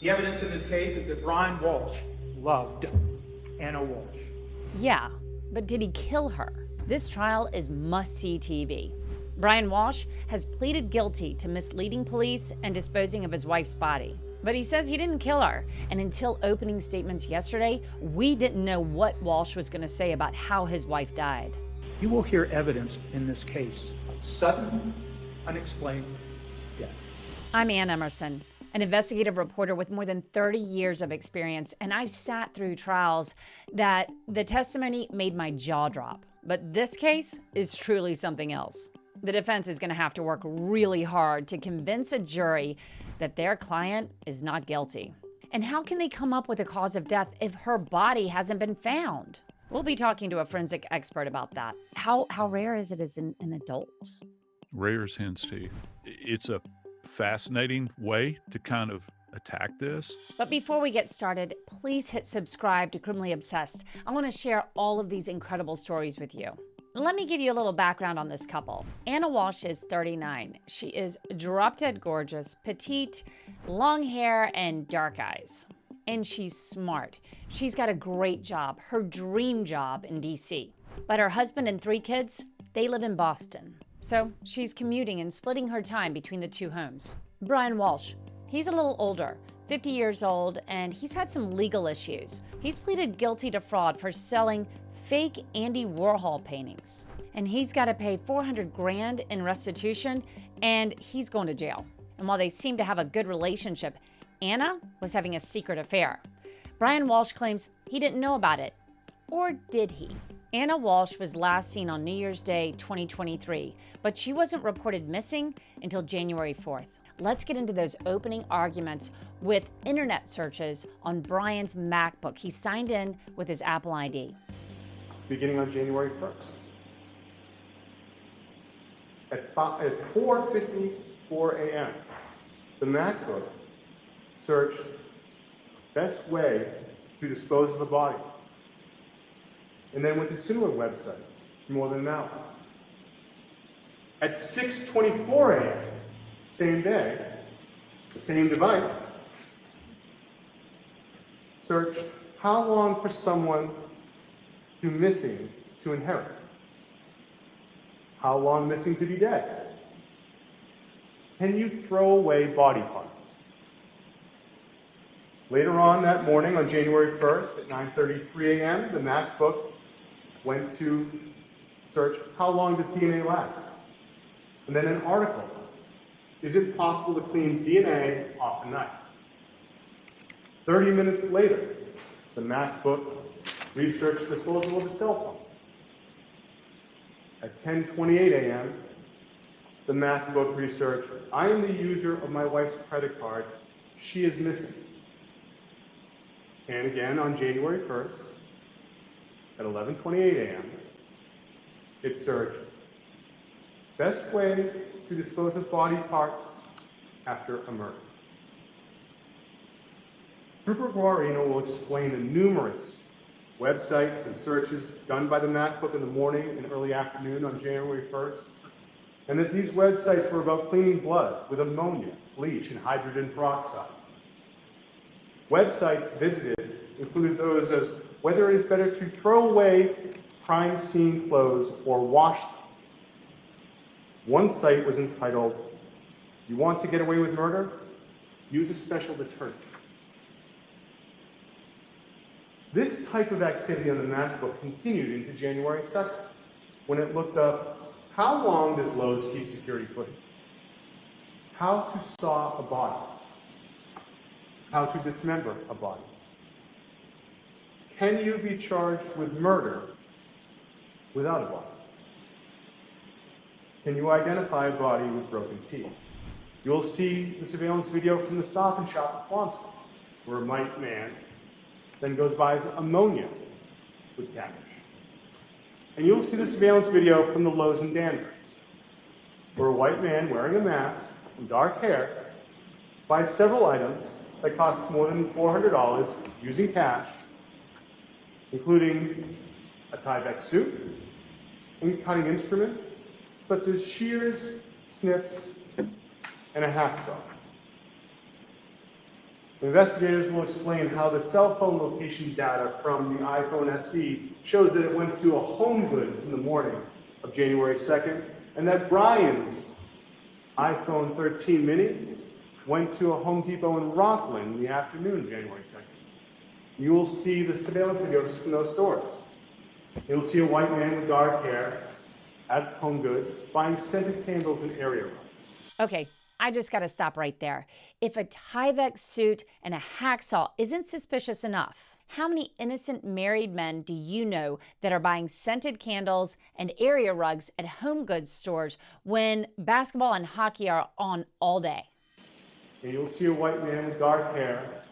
The evidence in this case is that Brian Walsh loved Ana Walshe. Yeah, but did he kill her? This trial is must-see TV. Brian Walsh has pleaded guilty to misleading police and disposing of his wife's body. But he says he didn't kill her, and until opening statements yesterday, we didn't know what Walsh was going to say about how his wife died. You will hear evidence in this case of sudden, unexplained death. I'm Anne Emerson, an investigative reporter with more than 30 years of experience, and I've sat through trials that the testimony made my jaw drop. But this case is truly something else. The defense is going to have to work really hard to convince a jury that their client is not guilty. And how can they come up with a cause of death if her body hasn't been found? We'll be talking to a forensic expert about that. How rare is it in adults? Rare as hen's teeth. It's a fascinating way to kind of attack this. But before we get started, please hit subscribe to Criminally Obsessed. I want to share all of these incredible stories with you. Let me give you a little background on this couple. Ana Walshe is 39. She is drop-dead gorgeous, petite, long hair, and dark eyes. And she's smart. She's got a great job, her dream job in DC. But her husband and 3 kids, they live in Boston. So she's commuting and splitting her time between the 2 homes. Brian Walsh, he's a little older, 50 years old, and he's had some legal issues. He's pleaded guilty to fraud for selling fake Andy Warhol paintings. And he's got to pay $400 grand in restitution, and he's going to jail. And while they seem to have a good relationship, Ana was having a secret affair. Brian Walsh claims he didn't know about it. Or did he? Ana Walshe was last seen on New Year's Day 2023, but she wasn't reported missing until January 4th. Let's get into those opening arguments with internet searches on Brian's MacBook. He signed in with his Apple ID. Beginning on January 1st. At 4:54 a.m., the MacBook searched best way to dispose of a body, and then went to similar websites for more than an hour. At 6:24 a.m., same day, the same device searched how long for someone to missing to inherit. How long missing to be dead? Can you throw away body parts? Later on that morning, on January 1st at 9:33 a.m., the MacBook went to search how long does DNA last? And then an article. Is it possible to clean DNA off a knife? 30 minutes later, the MacBook researched disposal of a cell phone. At 10:28 a.m., the MacBook researched, I am the user of my wife's credit card. She is missing. And again, on January 1st, at 11:28 a.m., it searched, best way to dispose of body parts after a murder. Trooper Guarino will explain the numerous websites and searches done by the MacBook in the morning and early afternoon on January 1st, and that these websites were about cleaning blood with ammonia, bleach, and hydrogen peroxide. Websites visited included those as whether it is better to throw away crime scene clothes or wash them. One site was entitled, You Want to Get Away with Murder? Use a special detergent. This type of activity on the MacBook continued into January 2nd, when it looked up, how long does Lowe's keep security footage? How to saw a body. How to dismember a body. Can you be charged with murder without a body? Can you identify a body with broken teeth? You'll see the surveillance video from the Stop and Shop in Swansea, where a white man then goes buys ammonia with cabbage. And you'll see the surveillance video from the Lowe's in Danvers, where a white man wearing a mask and dark hair buys several items that cost more than $400 using cash, including a Tyvek suit and cutting instruments such as shears, snips, and a hacksaw. Investigators will explain how the cell phone location data from the iPhone SE shows that it went to a Home Goods in the morning of January 2nd, and that Brian's iPhone 13 mini went to a Home Depot in Rockland in the afternoon of January 2nd. You will see the surveillance videos from those stores. You'll see a white man with dark hair at Home Goods buying scented candles and area rugs. Okay, I just got to stop right there. If a Tyvek suit and a hacksaw isn't suspicious enough, how many innocent married men do you know that are buying scented candles and area rugs at Home Goods stores when basketball and hockey are on all day? And you'll see a white man with dark hair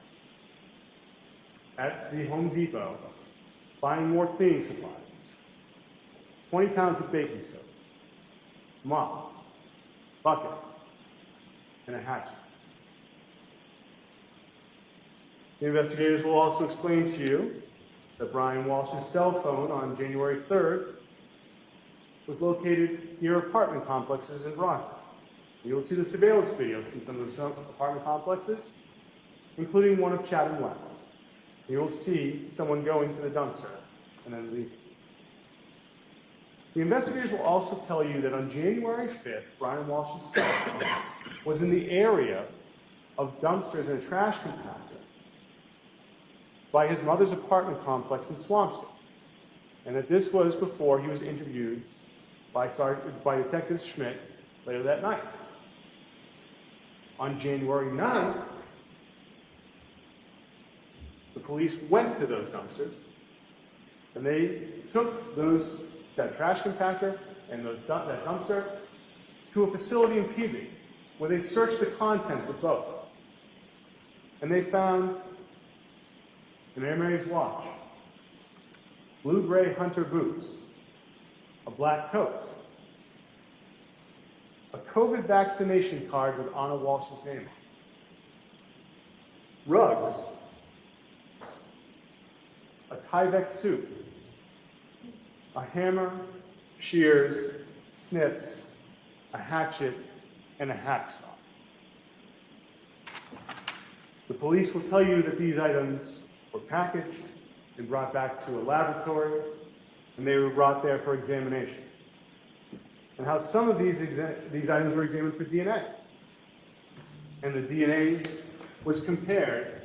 at the Home Depot buying more cleaning supplies. 20 pounds of baking soda, mop, buckets, and a hatchet. The investigators will also explain to you that Brian Walsh's cell phone on January 3rd was located near apartment complexes in Brockton. You'll see the surveillance videos from some of the apartment complexes, including one of Chatham West. You'll see someone going to the dumpster and then leaving. The investigators will also tell you that on January 5th, Brian Walsh's cell phone was in the area of dumpsters and a trash compactor by his mother's apartment complex in Swampscott, and that this was before he was interviewed by Detective Schmidt later that night. On January 9th, the police went to those dumpsters, and they took that trash compactor and that dumpster to a facility in Peabody, where they searched the contents of both. And they found an Air Mary's watch, blue-gray Hunter boots, a black coat, a COVID vaccination card with Ana Walshe's name on it, rugs, a Tyvek suit, a hammer, shears, snips, a hatchet, and a hacksaw. The police will tell you that these items were packaged and brought back to a laboratory, and they were brought there for examination. And how some of these items were examined for DNA. And the DNA was compared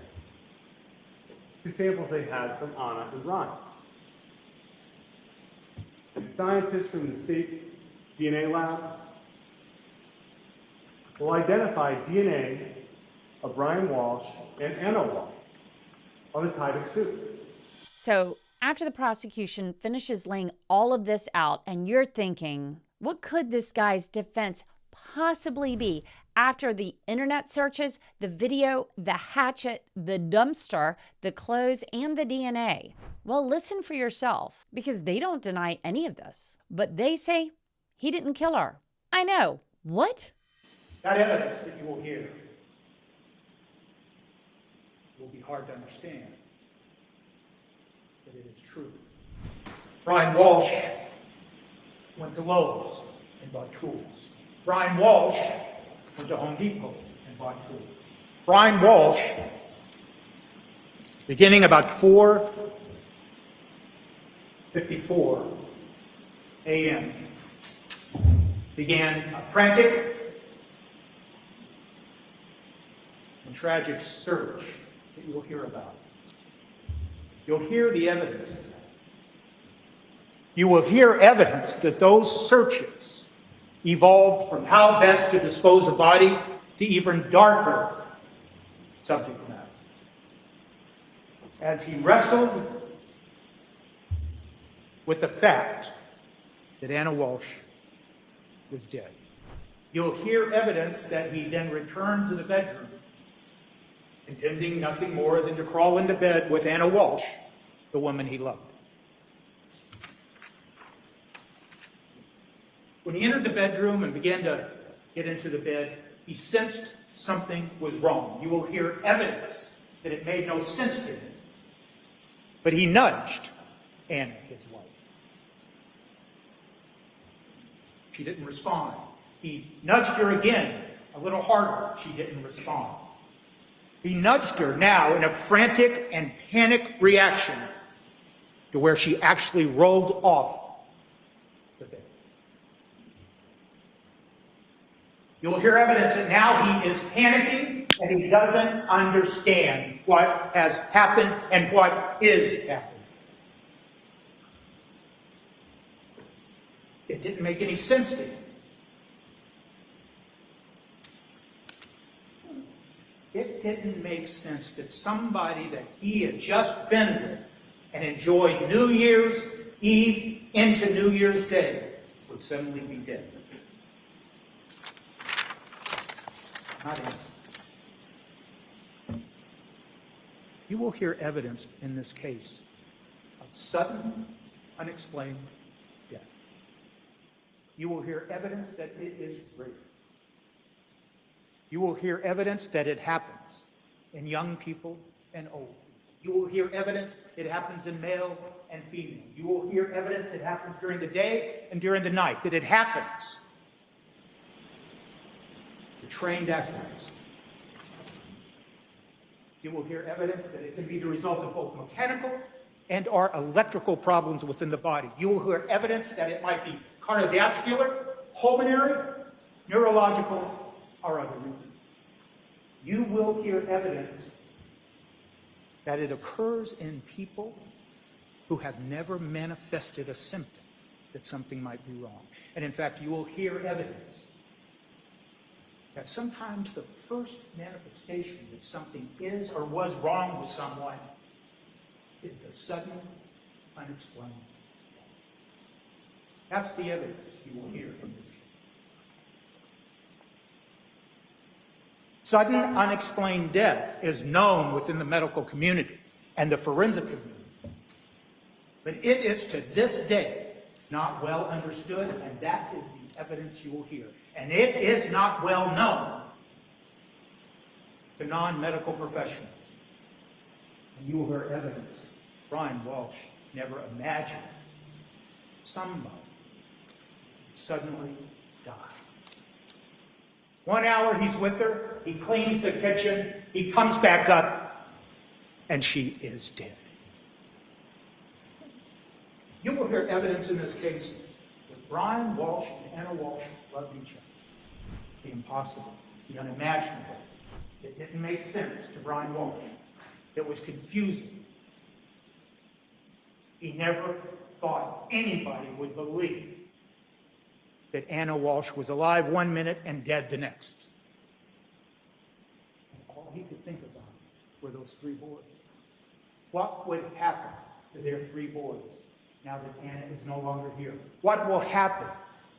to samples they had from Anna and Ron. Scientists from the state DNA lab will identify DNA of Brian Walsh and Ana Walsh on the Tyvek suit. So after the prosecution finishes laying all of this out, and you're thinking, what could this guy's defense possibly be after the internet searches, the video, the hatchet, the dumpster, the clothes, and the DNA? Well, listen for yourself, because they don't deny any of this. But they say he didn't kill her. I know. What? That evidence that you will hear will be hard to understand, but it is true. Brian Walsh went to Lowe's and bought tools. Brian Walsh went to Home Depot and bought tools. Brian Walsh, beginning about 4:54 a.m., began a frantic and tragic search that you will hear about. You'll hear the evidence of that. You will hear evidence that those searches evolved from how best to dispose a body to even darker subject matter. As he wrestled with the fact that Ana Walsh was dead. You'll hear evidence that he then returned to the bedroom, intending nothing more than to crawl into bed with Ana Walsh, the woman he loved. When he entered the bedroom and began to get into the bed, he sensed something was wrong. You will hear evidence that it made no sense to him. But he nudged Anna, his wife. She didn't respond. He nudged her again, a little harder. She didn't respond. He nudged her now in a frantic and panic reaction to where she actually rolled off the bed. You'll hear evidence that now he is panicking and he doesn't understand what has happened and what is happening. It didn't make any sense to him. It didn't make sense that somebody that he had just been with and enjoyed New Year's Eve into New Year's Day would suddenly be dead. Not innocent. You will hear evidence in this case of sudden, unexplained death. You will hear evidence that it is rape. You will hear evidence that it happens in young people and old people. You will hear evidence it happens in male and female. You will hear evidence it happens during the day and during the night, that it happens to trained athletes. You will hear evidence that it can be the result of both mechanical and or electrical problems within the body. You will hear evidence that it might be cardiovascular, pulmonary, neurological, or other reasons. You will hear evidence that it occurs in people who have never manifested a symptom that something might be wrong. And in fact, you will hear evidence that sometimes the first manifestation that something is or was wrong with someone is the sudden, unexplained death. That's the evidence you will hear in this case. Sudden, unexplained death is known within the medical community and the forensic community. But it is to this day not well understood, and that is the evidence you will hear. And it is not well known to non-medical professionals. And you will hear evidence Brian Walsh never imagined somebody suddenly died. 1 hour he's with her, he cleans the kitchen, he comes back up, and she is dead. You will hear evidence in this case that Brian Walsh and Ana Walshe loved each other. The impossible, the unimaginable. It didn't make sense to Brian Walsh. It was confusing. He never thought anybody would believe that Ana Walshe was alive 1 minute and dead the next. And all he could think about were those 3 boys. What would happen to their 3 boys now that Anna is no longer here? What will happen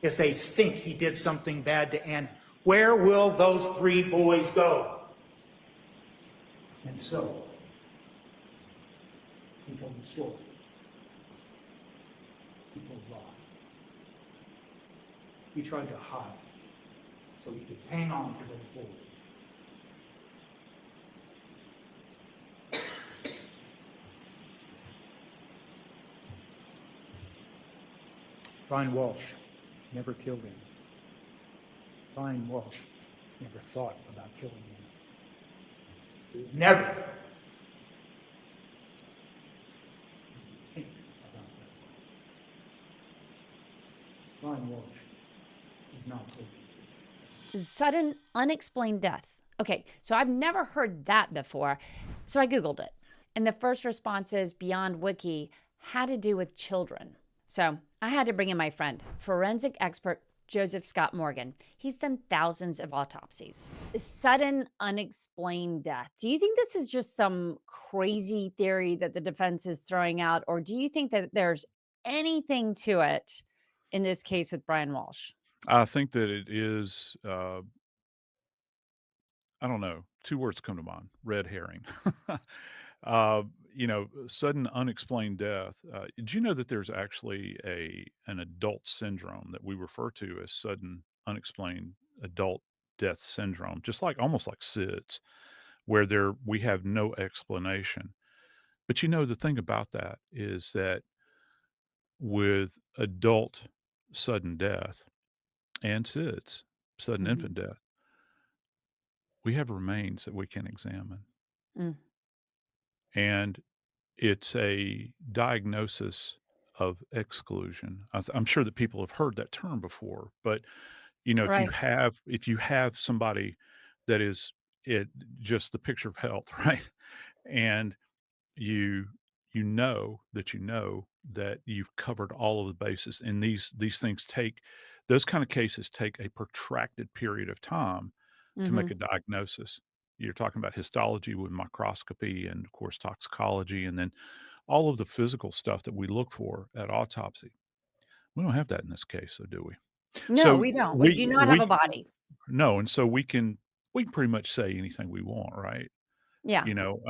if they think he did something bad to Anna? Where will those 3 boys go? And so, he told the story. He told lies. He tried to hide so he could hang on to those boys. Brian Walsh never killed him. Brian Walsh never thought about killing him. Never think about that. Brian Walsh is not guilty. Sudden, unexplained death. Okay, so I've never heard that before, so I Googled it. And the first responses beyond Wiki had to do with children. So I had to bring in my friend, forensic expert Joseph Scott Morgan. He's done thousands of autopsies. Sudden, unexplained death. Do you think this is just some crazy theory that the defense is throwing out, or do you think that there's anything to it in this case with Brian Walsh? I think that it is, I don't know, 2 words come to mind: red herring. Sudden unexplained death. Did you know that there's actually an adult syndrome that we refer to as sudden unexplained adult death syndrome, just like almost like SIDS, where we have no explanation. But the thing about that is that with adult sudden death and SIDS, sudden infant death, we have remains that we can examine. Mm. And it's a diagnosis of exclusion. I'm sure that people have heard that term before, but, Right. if you have somebody that is it just the picture of health, right? And you you know that you've covered all of the bases, and these things take those kind of cases take a protracted period of time to make Mhm. a diagnosis. You're talking about histology with microscopy and, of course, toxicology, and then all of the physical stuff that we look for at autopsy. We don't have that in this case, though, do we? No, So we don't. We do not have a body. no, and so we can pretty much say anything we want, right? Yeah. You know,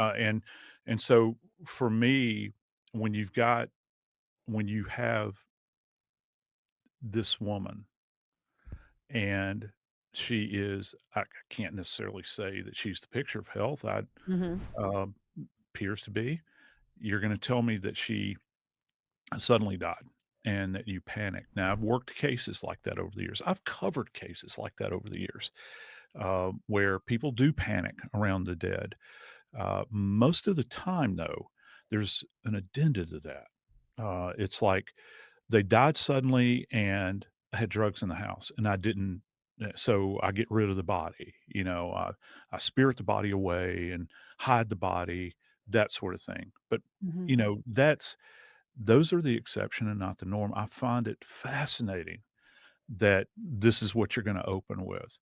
and so for me, when you've got when you have this woman and she is I can't necessarily say that she's the picture of health. I Mhm. um, appears to be. You're going to tell me that she suddenly died and that you panicked. Now, I've worked cases like that over the years. I've covered cases like that over the years where people do panic around the dead. Most of the time, though, there's an addenda to that. It's like they died suddenly and I had drugs in the house and I didn't. So I get rid of the body, I spirit the body away and hide the body, that sort of thing. But, Mhm. those are the exception and not the norm. I find it fascinating that this is what you're going to open with.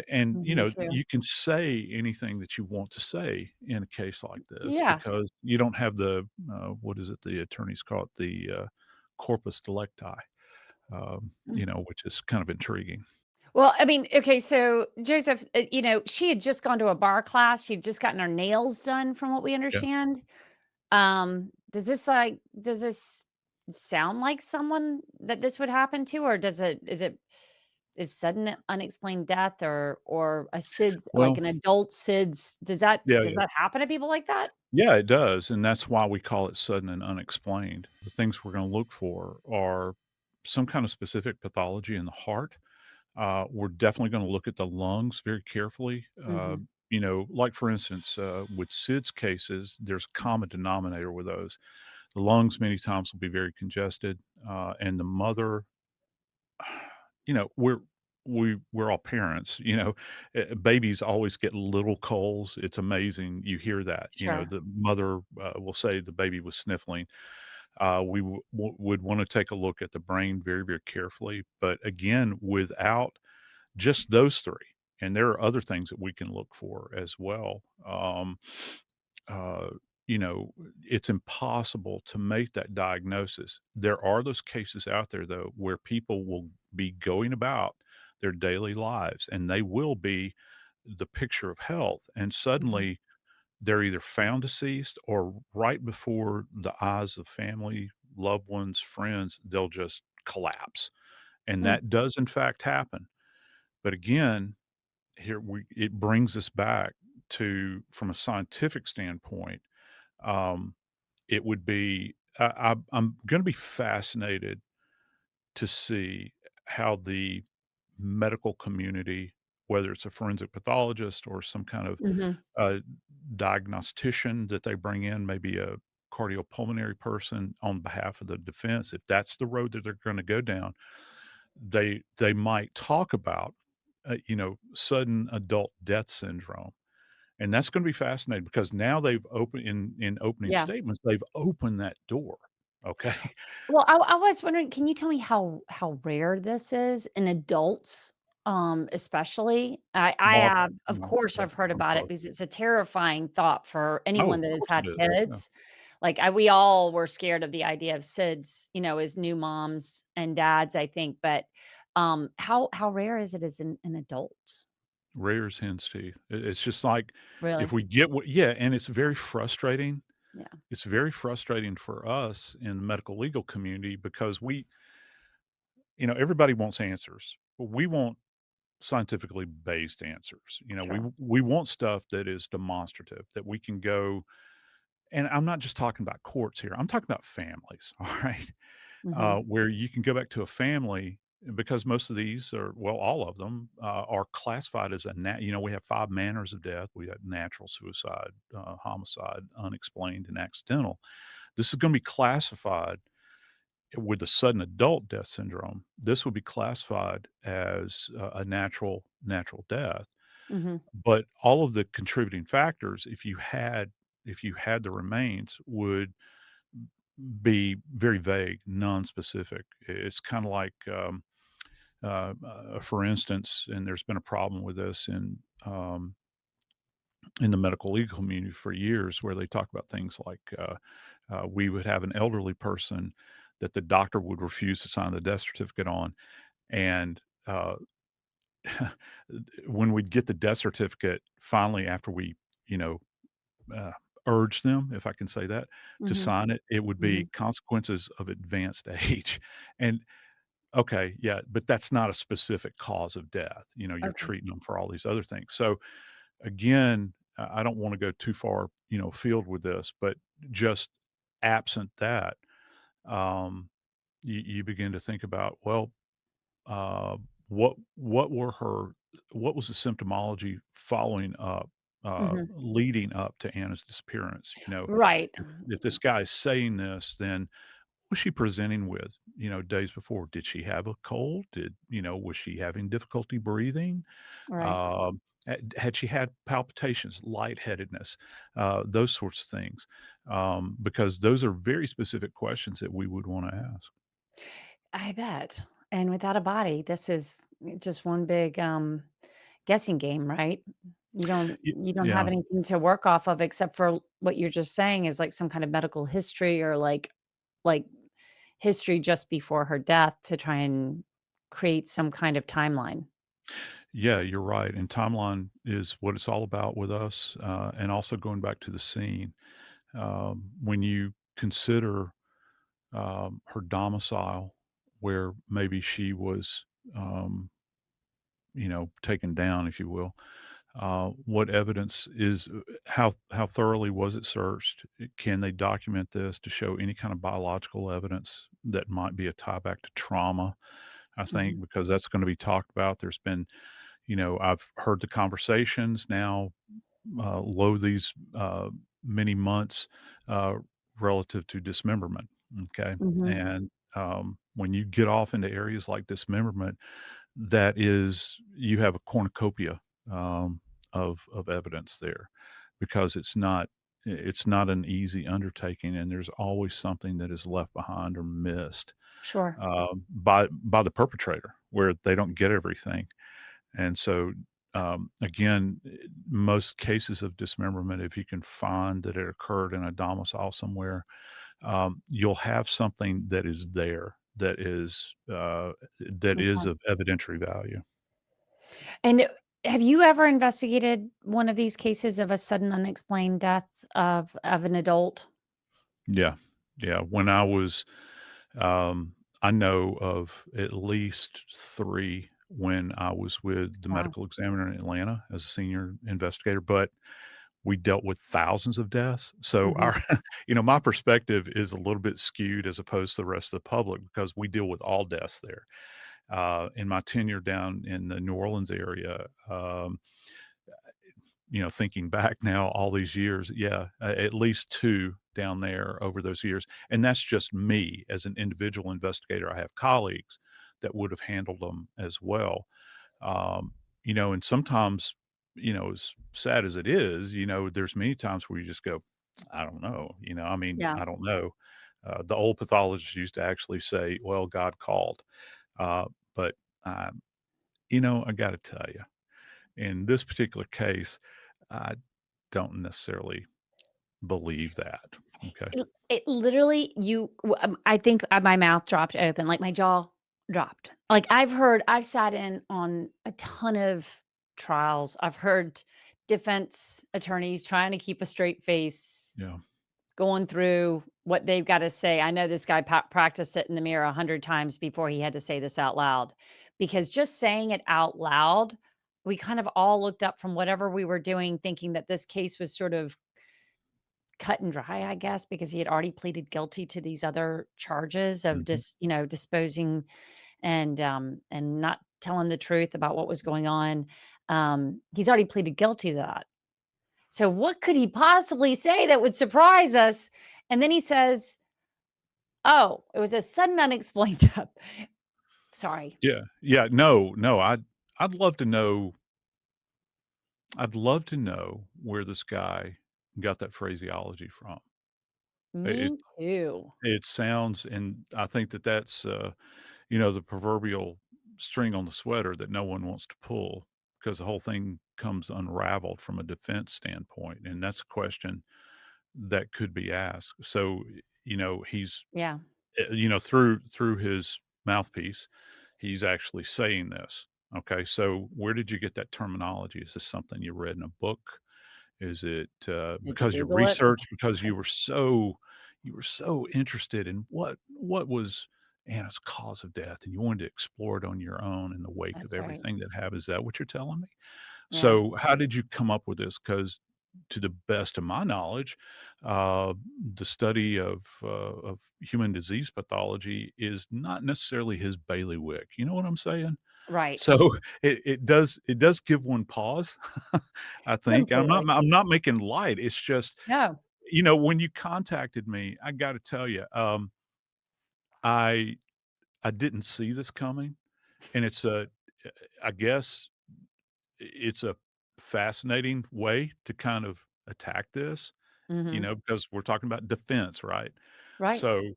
And, Me too. you can say anything that you want to say in a case like this Yeah. because you don't have the, what is it? The attorneys call it the corpus delicti, which is kind of intriguing. Well, I mean, okay, so Joseph, she had just gone to a bar class. She'd just gotten her nails done, from what we Yeah. understand. Does this sound like someone that this would happen to, or is sudden unexplained death or a SIDS, like Well, an adult SIDS? yeah, Does yeah. that happen to people like that? Yeah, it does. And that's why we call it sudden and unexplained. The things we're going to look for are some kind of specific pathology in the heart. We're definitely going to look at the lungs very carefully. Mhm. Like for instance, with SIDS cases, there's a common denominator with those. The lungs many times will be very congested, and the mother, you know, we're we're all parents. Babies always get little colds. It's amazing. You hear that. Sure. The mother will say the baby was sniffling. We would want to take a look at the brain very, very carefully. But again, without just those 3, and there are other things that we can look for as well. Uh, you know, it's impossible to make that diagnosis. There are those cases out there, though, where people will be going about their daily lives, and they will be the picture of health, and Mhm. suddenly they're either found deceased or right before the eyes of family, loved ones, friends, they'll just collapse, and Mm. that does in fact happen. But again, it brings us back to from a scientific standpoint, um, it would be I'm gonna be fascinated to see how the medical community, whether it's a forensic pathologist or some kind of, Mhm. uh, diagnostician that they bring in, maybe a cardiopulmonary person on behalf of the defense, if that's the road that they're gonna go down, they might talk about, sudden adult death syndrome, and that's gonna be fascinating because now they've opened in opening Yeah. statements, they've opened that door, okay? Well, I was wondering, can you tell me how rare this is in adults, especially? I Mar have, of yeah, course, yeah, I've heard I'm about it close. because it's a terrifying thought for Oh, anyone of that has course it had is, yeah. kids. Like, we all were scared of the idea of SIDS, as new moms and dads, I think. But how rare is it as in adults? Rare as hen's teeth. It's just like if Really? we get what yeah, and it's very frustrating. Yeah. It's very frustrating for us in the medical legal community because everybody wants answers, but we want scientifically based answers. Sure. We want stuff that is demonstrative, that we can go and I'm not just talking about courts here. I'm talking about families, all right? Mhm. Where you can go back to a family because most of these are, well, all of them are classified as we have 5 manners of death. We have natural suicide, homicide, unexplained, and accidental. This is going to be classified with the sudden adult death syndrome. This would be classified as a natural death. Hmm. But all of the contributing factors, if you had the remains, would be very vague, non-specific. It's kind of like, for instance, and there's been a problem with this in the medical legal community for years, where they talk about things like we would have an elderly person that the doctor would refuse to sign the death certificate on, and when we'd get the death certificate, finally, after we, you know, uh, urge them, if I can say that, to Hmm. sign it, it would Hmm. be consequences of advanced age. And okay, yeah, but that's not a specific cause of death. You're Okay. treating them for all these other things. So again, I don't want to go too far, field with this, but just absent that, um, you begin to think about, well, uh, what was the symptomology following up, Hmm. leading up to Anna's disappearance? Right. If this guy is saying this, then was she presenting with, days before? Did she have a cold? Was she having difficulty breathing? Right. Had she had palpitations, lightheadedness, those sorts of things? Because those are very specific questions that we would want to ask. I bet. And without a body, this is just one big guessing game, right? You don't have Yeah. anything to work off of except for what you're just saying is like some kind of medical history or like history just before her death to try and create some kind of timeline. Yeah, you're right. And timeline is what it's all about with us. And also going back to the scene, when you consider her domicile, where maybe she was, taken down, if you will. What evidence is how thoroughly was it searched? Can they document this to show any kind of biological evidence that might be a tie back to trauma? I Mhm. think because that's going to be talked about. There's been, I've heard the conversations now, low these many months uh, relative to dismemberment. Okay, Mhm. and when you get off into areas like dismemberment, that is, you have a cornucopia of evidence there, because it's not an easy undertaking, and there's always something that is left behind or missed Sure. by the perpetrator, where they don't get everything. And so, again, most cases of dismemberment, if you can find that it occurred in a domicile somewhere, you'll have something that is there that is Okay. of evidentiary value. And have you ever investigated one of these cases of a sudden unexplained death of an adult? Yeah, yeah. When I was, I know of at least 3 when I was with the Wow. medical examiner in Atlanta as a senior investigator, but we dealt with thousands of deaths. So Mhm. my perspective is a little bit skewed as opposed to the rest of the public, because we deal with all deaths there. In my tenure down in the New Orleans area, thinking back now all these years, yeah, at least 2 down there over those years. And that's just me as an individual investigator. I have colleagues that would have handled them as well. Um, and sometimes, as sad as it is, there's many times where you just go, I don't know, I mean, Yeah. I don't know. The old pathologists used to actually say, well, God called. Uh, but, um, I got to tell you, in this particular case, I don't necessarily believe that. Okay. It literally I think, my mouth dropped open, like, my jaw dropped. Like, I've sat in on a ton of trials. I've heard defense attorneys trying to keep a straight face, Yeah. going through what they've gotta say. I know this guy practiced it in the mirror 100 times before he had to say this out loud, because just saying it out loud, we kind of all looked up from whatever we were doing thinking that this case was sort of cut and dry, I guess, because he had already pleaded guilty to these other charges of Mhm. disposing and not telling the truth about what was going on. He's already pleaded guilty to that. So what could he possibly say that would surprise us? And then he says, "Oh, it was a sudden unexplained death." Sorry. Yeah. Yeah. No, no. I'd love to know. I'd love to know where this guy got that phraseology from. It Me too. it sounds, and I think that that's the proverbial string on the sweater that no one wants to pull because the whole thing comes unraveled from a defense standpoint, and that's a question that could be asked. So, he's Yeah. through his mouthpiece, he's actually saying this. Okay, so where did you get that terminology? Is this something you read in a book? Is it Did you because you Google it? researched, because you were so interested in what was Anna's cause of death, and you wanted to explore it on your own in the wake That's of right. everything that happened? Is that what you're telling me? Yeah. So, how did you come up with this? Because to the best of my knowledge, the study of human disease pathology is not necessarily his bailiwick. You know what I'm saying? Right. So it does give one pause, I think. And Completely. I'm not making light. It's just, No. when you contacted me, I got to tell you, I I didn't see this coming, and I guess it's a fascinating way to kind of attack this, Mhm. because we're talking about defense, right? Right. So,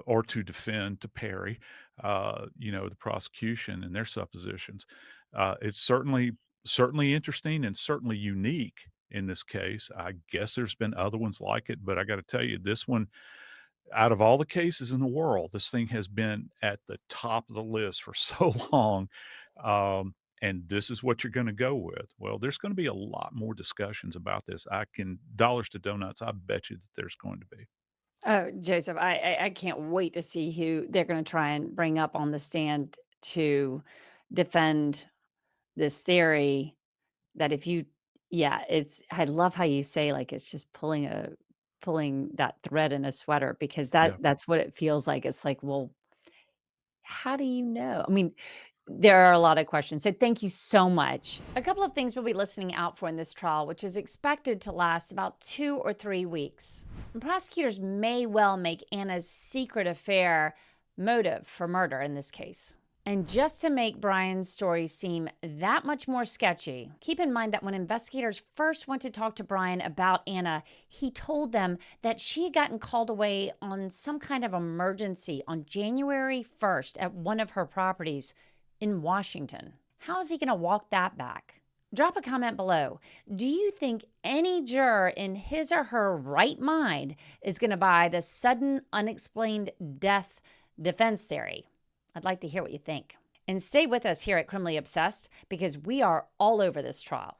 or to defend, to parry, the prosecution and their suppositions. It's certainly interesting and certainly unique in this case. I guess there's been other ones like it, but I got to tell you, this one, out of all the cases in the world, this thing has been at the top of the list for so long. And this is what you're going to go with. Well, there's going to be a lot more discussions about this. I can dollars to donuts. I bet you that there's going to be. Oh, Joseph, I can't wait to see who they're gonna try and bring up on the stand to defend this theory that if you yeah, it's I love how you say, like, it's just pulling that thread in a sweater because Yeah. that's what it feels like. It's like, well, how do you know? I mean, there are a lot of questions. So thank you so much. A couple of things we'll be listening out for in this trial, which is expected to last about 2 or 3 weeks. And prosecutors may well make Anna's secret affair motive for murder in this case. And just to make Brian's story seem that much more sketchy, keep in mind that when investigators first went to talk to Brian about Anna, he told them that she had gotten called away on some kind of emergency on January 1st at one of her properties in Washington. How is he going to walk that back? Drop a comment below. Do you think any juror in his or her right mind is going to buy the sudden unexplained death defense theory? I'd like to hear what you think. And stay with us here at Criminally Obsessed because we are all over this trial.